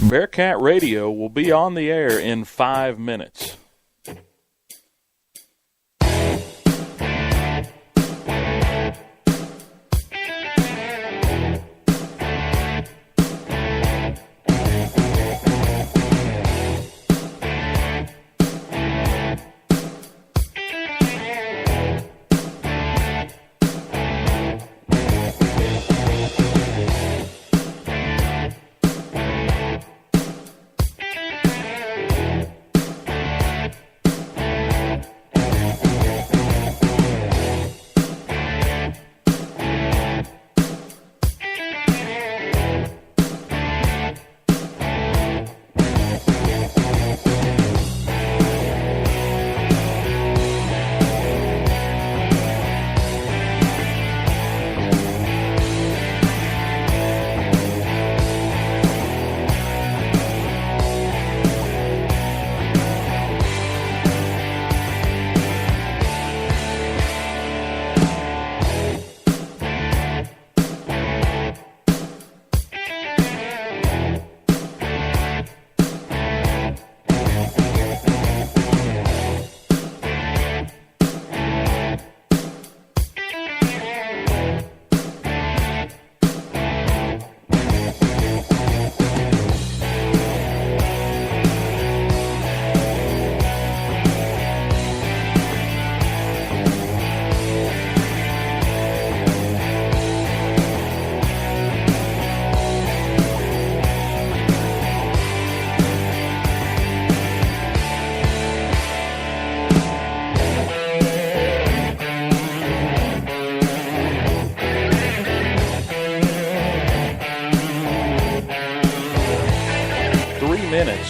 Bearcat Radio will be on the air in 5 minutes.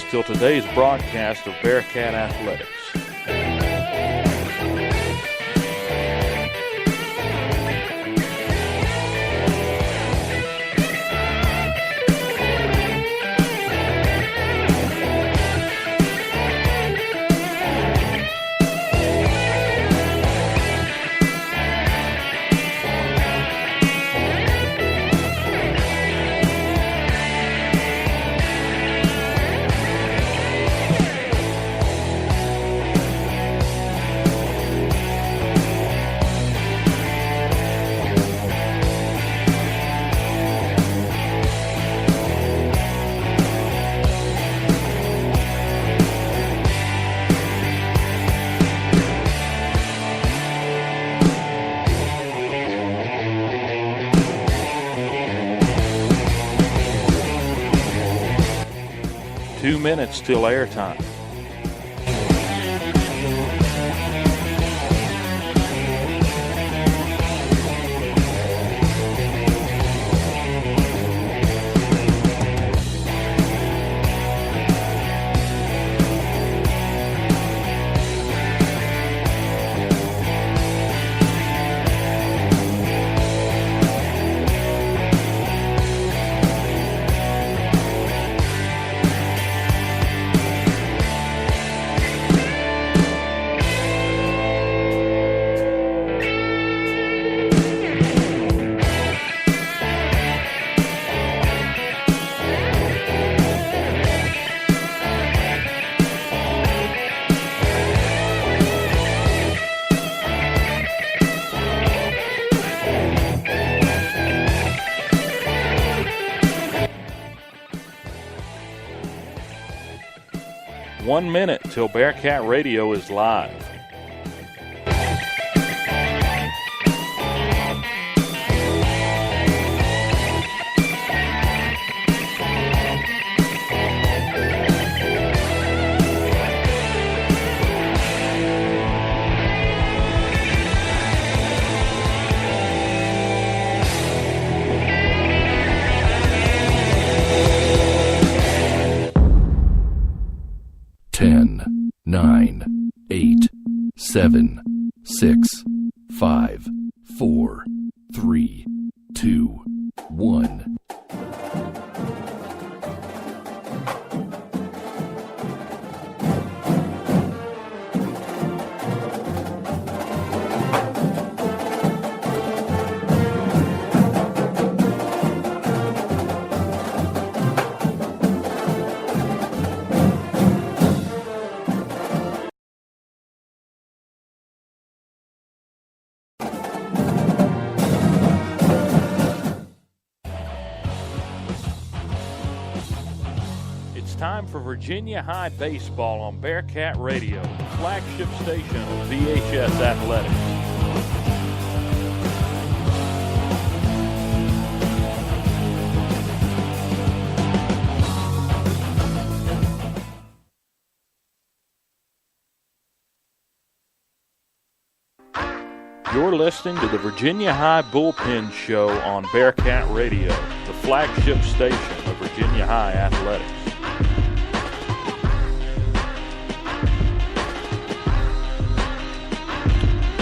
Till today's broadcast of Bearcat Athletics. Minutes till airtime. One minute till Bearcat Radio is live. Ten, 9, 8, 7, 6, 5, 4, 3, 2, 1. time for Virginia High Baseball on Bearcat Radio, flagship station of VHS Athletics. You're listening to the Virginia High Bullpen Show on Bearcat Radio, the flagship station of Virginia High Athletics.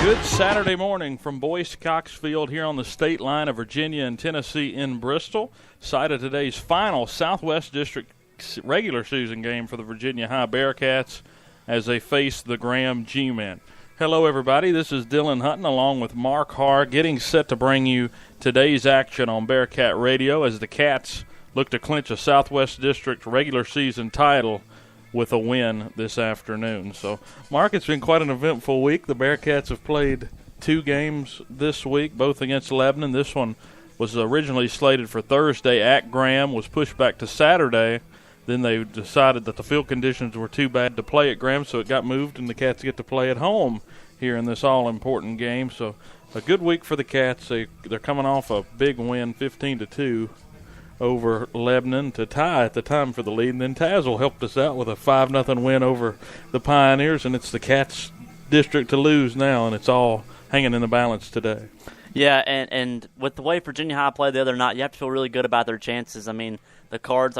Good Saturday morning from Boyce Cox Field here on the state line of Virginia and Tennessee in Bristol. Site of today's final Southwest District regular season game for the Virginia High Bearcats as they face the Graham G-Men. Hello, everybody. This is Dylan Hutton along with Mark Harr getting set to bring you today's action on Bearcat Radio as the Cats look to clinch a Southwest District regular season title with a win this afternoon. So, Mark, it's been quite an eventful week. The Bearcats have played 2 games this week, both against Lebanon. This one was originally slated for Thursday at Graham, was pushed back to Saturday. Then they decided that the field conditions were too bad to play at Graham, so it got moved, and the Cats get to play at home here in this all-important game. So a good week for the Cats. They're coming off a big win, 15-2, over Lebanon to tie at the time for the lead. And then Tazewell helped us out with a 5-0 win over the Pioneers, and it's the Cats' district to lose now, and it's all hanging in the balance today. Yeah, and with the way Virginia High played the other night, you have to feel really good about their chances. I mean, the Cards,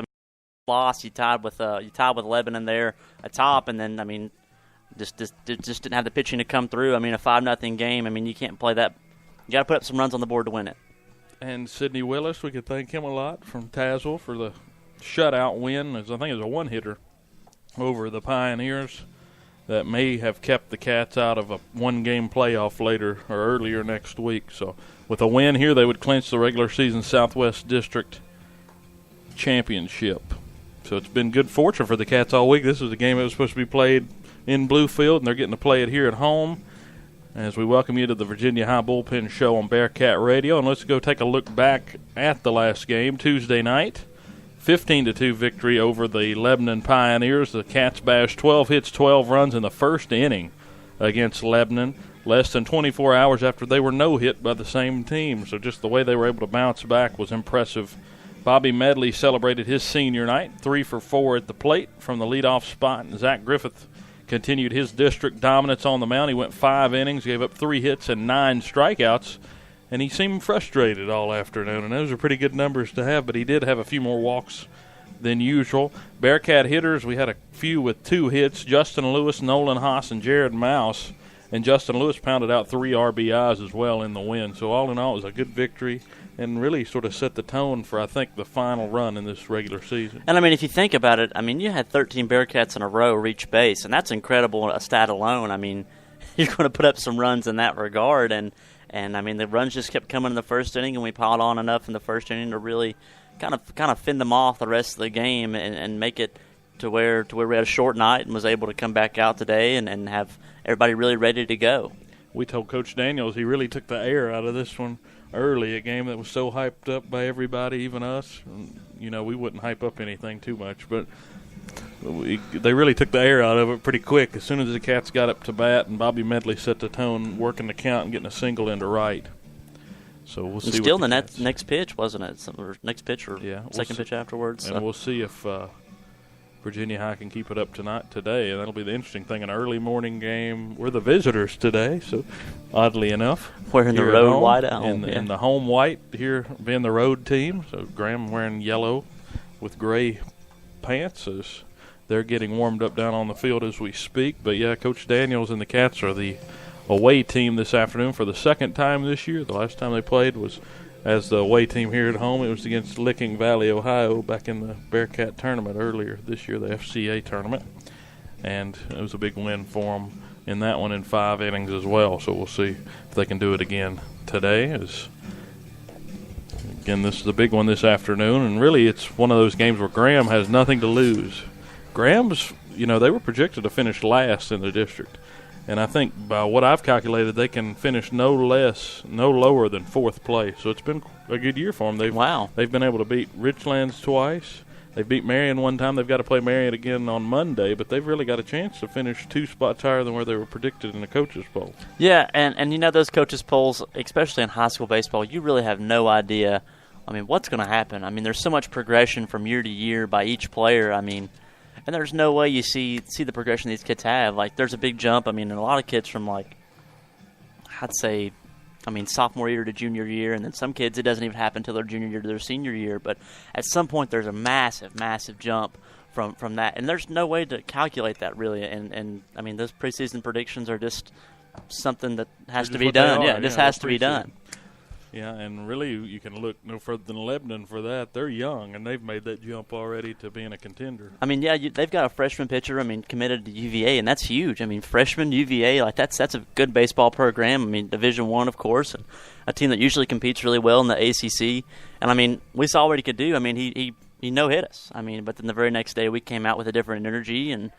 lost. You tied with Lebanon there atop, and then just didn't have the pitching to come through. A 5-0 game. You can't play that. You got to put up some runs on the board to win it. And Sidney Willis, we could thank him a lot from Tazewell for the shutout win. I think it was a one-hitter over the Pioneers that may have kept the Cats out of a one-game playoff later or earlier next week. So with a win here, they would clinch the regular season Southwest District championship. So it's been good fortune for the Cats all week. This was a game that was supposed to be played in Bluefield, and they're getting to play it here at home. As we welcome you to the Virginia High Bullpen Show on Bearcat Radio. And let's go take a look back at the last game, Tuesday night. 15-2 victory over the Lebanon Pioneers. The Cats bashed 12 hits, 12 runs in the first inning against Lebanon, less than 24 hours after they were no-hit by the same team. So just the way they were able to bounce back was impressive. Bobby Medley celebrated his senior night, 3 for 4 at the plate from the leadoff spot. And Zach Griffith continued his district dominance on the mound. He went 5 innings, gave up 3 hits and 9 strikeouts, and he seemed frustrated all afternoon. And those are pretty good numbers to have, but he did have a few more walks than usual. Bearcat hitters, we had a few with 2 hits, Justin Lewis, Nolan Haas, and Jared Mouse. And Justin Lewis pounded out 3 RBIs as well in the win. So all in all, it was a good victory and really sort of set the tone for, I think, the final run in this regular season. And, if you think about it, you had 13 Bearcats in a row reach base, and that's incredible, a stat alone. You're going to put up some runs in that regard, and the runs just kept coming in the first inning, and we piled on enough in the first inning to really kind of fend them off the rest of the game and make it to where we had a short night and was able to come back out today and have everybody really ready to go. We told Coach Daniels he really took the air out of this one early, a game that was so hyped up by everybody, even us. And, we wouldn't hype up anything too much, but they really took the air out of it pretty quick. As soon as the Cats got up to bat and Bobby Medley set the tone, working the count and getting a single into right. So we'll see. And still the next pitch, wasn't it? Next pitch or second pitch afterwards. And we'll see if Virginia High can keep it up today, and that'll be the interesting thing. An early morning game. We're the visitors today, so oddly enough, we're in the road white at home. And the home white here being the road team. So Graham wearing yellow with gray pants as they're getting warmed up down on the field as we speak. But yeah, Coach Daniels and the Cats are the away team this afternoon for the second time this year. The last time they played was as the away team here at home. It was against Licking Valley, Ohio, back in the Bearcat tournament earlier this year, the FCA tournament. And it was a big win for them in that one in 5 innings as well. So we'll see if they can do it again today. Again, this is a big one this afternoon. And really it's one of those games where Graham has nothing to lose. Graham's, they were projected to finish last in the district. And I think by what I've calculated, they can finish no lower than 4th place. So it's been a good year for them. They've been able to beat Richlands twice. They beat Marion one time. They've got to play Marion again on Monday, but they've really got a chance to finish 2 spots higher than where they were predicted in the coaches' poll. Yeah, and you know those coaches' polls, especially in high school baseball, you really have no idea, I mean, what's going to happen. I mean, there's so much progression from year to year by each player. I mean, and there's no way you see the progression these kids have. Like, there's a big jump. I mean, and a lot of kids from, like, I'd say, I mean, sophomore year to junior year, and then some kids, it doesn't even happen until their junior year to their senior year. But at some point, there's a massive, massive jump from that. And there's no way to calculate that, really. And I mean, those preseason predictions are just something that has to be done. Yeah, this has to be done. Yeah, and really you can look no further than Lebanon for that. They're young, and they've made that jump already to being a contender. I mean, yeah, they've got a freshman pitcher, I mean, committed to UVA, and that's huge. I mean, freshman UVA, like that's a good baseball program. I mean, Division I, of course, and a team that usually competes really well in the ACC. And, I mean, we saw what he could do. I mean, he no-hit us. I mean, but then the very next day we came out with a different energy and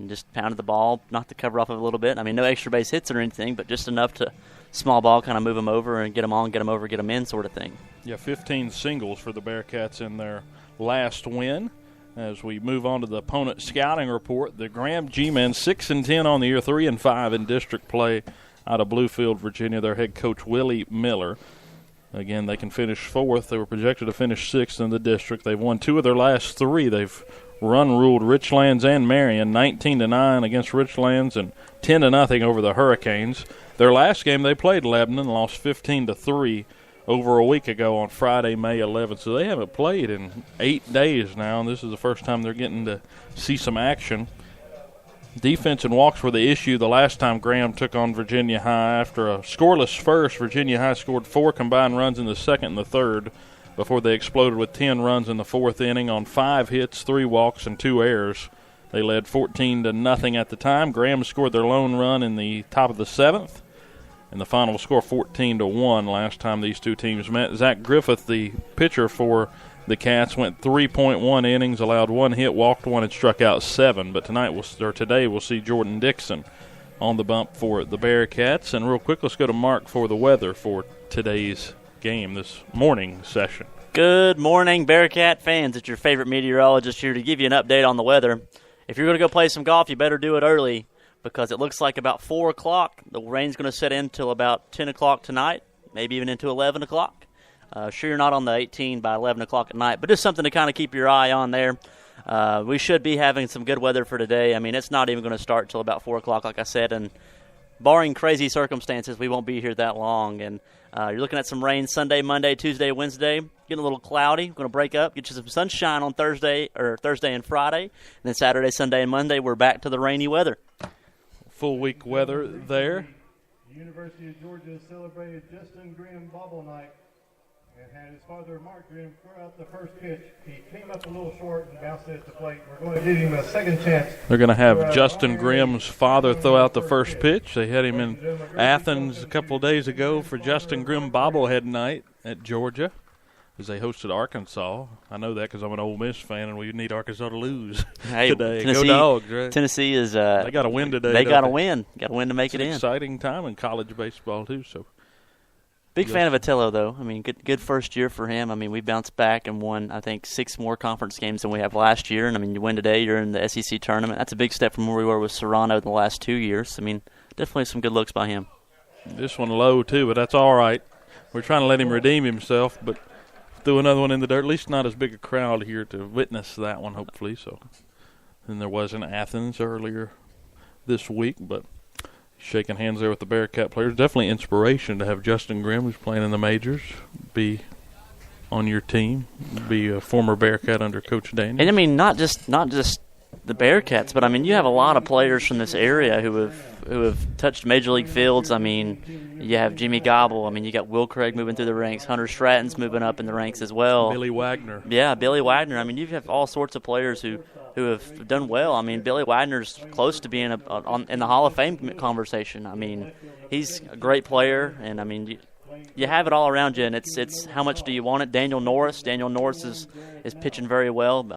just pounded the ball, knocked the cover off of it a little bit. I mean, no extra base hits or anything, but just enough to small ball kind of move them over and get them on, get them over, get them in sort of thing. Yeah, 15 singles for the Bearcats in their last win. As we move on to the opponent scouting report, the Graham G-men 6-10 on the year, 3-5 in district play out of Bluefield, Virginia. Their head coach, Willie Miller. Again, they can finish 4th. They were projected to finish 6th in the district. They've won 2 of their last 3. They've ruled Richlands and Marion 19-9 against Richlands and 10-0 over the Hurricanes. Their last game they played Lebanon, lost 15-3 over a week ago on Friday, May 11th. So they haven't played in 8 days now, and this is the first time they're getting to see some action. Defense and walks were the issue the last time Graham took on Virginia High. After a scoreless first, Virginia High scored 4 combined runs in the second and the third before they exploded with 10 runs in the 4th inning on 5 hits, 3 walks, and 2 errors. They led 14-0 at the time. Graham scored their lone run in the top of the 7th, and the final score 14-1 last time these two teams met. Zach Griffith, the pitcher for the Cats, went 3.1 innings, allowed 1 hit, walked 1, and struck out 7. But today we'll see Jordan Dixon on the bump for the Bearcats. And real quick, let's go to Mark for the weather for today's game, this morning session. Good morning, Bearcat fans. It's your favorite meteorologist here to give you an update on the weather. If you're going to go play some golf, you better do it early because it looks like about 4 o'clock. The rain's going to set in until about 10 o'clock tonight, maybe even into 11 o'clock. Sure you're not on the 18 by 11 o'clock at night, but just something to kind of keep your eye on there. We should be having some good weather for today. I mean, it's not even going to start till about 4 o'clock, like I said, and barring crazy circumstances, we won't be here that long. And you're looking at some rain Sunday, Monday, Tuesday, Wednesday. Getting a little cloudy. Going to break up, get you some sunshine on Thursday and Friday. And then Saturday, Sunday, and Monday, we're back to the rainy weather. Full week weather there. The University of Georgia celebrated Justin Grimm Bobble Night and had his father, Mark Grimm, throw out the first pitch. He came up a little short and bounced it at the plate. We're going to give him a second chance. They're going to have Justin Grimm's father throw out the first pitch. They had him in Athens a couple of days ago for Justin Grimm Bobblehead Night at Georgia as they hosted Arkansas. I know that because I'm an Ole Miss fan, and we need Arkansas to lose today. Go Dogs, right? Tennessee is they got to win today. They got to win. Got to win to make it in. It's an exciting time in college baseball, too. So. Big fan of Otello, though. I mean, good first year for him. I mean, we bounced back and won, I think, 6 more conference games than we have last year. And, I mean, you win today, you're in the SEC tournament. That's a big step from where we were with Serrano the last 2 years. I mean, definitely some good looks by him. This one low, too, but that's all right. We're trying to let him redeem himself, but threw another one in the dirt. At least not as big a crowd here to witness that one, hopefully. So, and there was in Athens earlier this week, but shaking hands there with the Bearcat players. Definitely inspiration to have Justin Grimm, who's playing in the majors, be on your team, be a former Bearcat under Coach Daniels. And, I mean, not just the Bearcats, but, I mean, you have a lot of players from this area who have touched Major League fields. I mean, you have Jimmy Gobble. I mean, you got Will Craig moving through the ranks. Hunter Stratton's moving up in the ranks as well. Billy Wagner. Yeah, Billy Wagner. I mean, you have all sorts of players who have done well. I mean, Billy Wagner's close to being in the Hall of Fame conversation. I mean, he's a great player, and, I mean, you have it all around you, and it's how much do you want it. Daniel Norris is pitching very well.